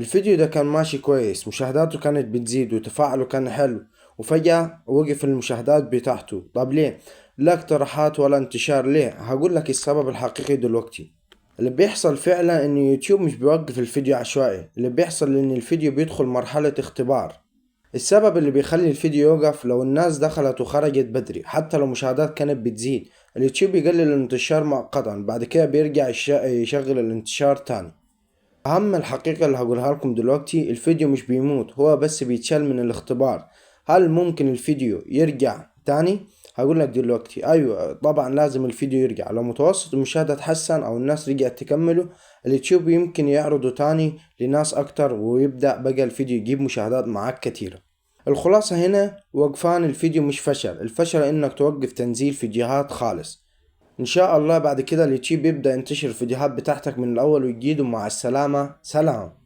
الفيديو ده كان ماشي كويس، مشاهداته كانت بتزيد وتفاعله كان حلو، وفجأة وقف المشاهدات بتاعته. طب ليه؟ لا اقتراحات ولا انتشار. ليه؟ هقول لك السبب الحقيقي دلوقتي. اللي بيحصل فعلا ان يوتيوب مش بيوقف الفيديو عشوائي، اللي بيحصل ان الفيديو بيدخل مرحلة اختبار. السبب اللي بيخلي الفيديو يوقف لو الناس دخلت وخرجت بدري، حتى لو مشاهدات كانت بتزيد، اليوتيوب يقلل الانتشار مؤقتا، بعد كده بيرجع يشغل الانتشار تاني. أهم الحقيقة اللي هقولها لكم دلوقتي، الفيديو مش بيموت، هو بس بيتشال من الاختبار. هل ممكن الفيديو يرجع تاني؟ هقول لك دلوقتي أيوة طبعا لازم الفيديو يرجع. لو متوسط المشاهدة اتحسن أو الناس رجعت تكمله، اليوتيوب يمكن يعرضه تاني لناس أكتر، ويبدأ بقى الفيديو يجيب مشاهدات معاك كتيرة. الخلاصة هنا، وقفان الفيديو مش فشل، الفشل إنك توقف تنزيل فيديوهات خالص. ان شاء الله بعد كده اليوتيوب يبدأ ينتشر الفيديوهات بتاعتك من الاول وجديد. ومع السلامة، سلام.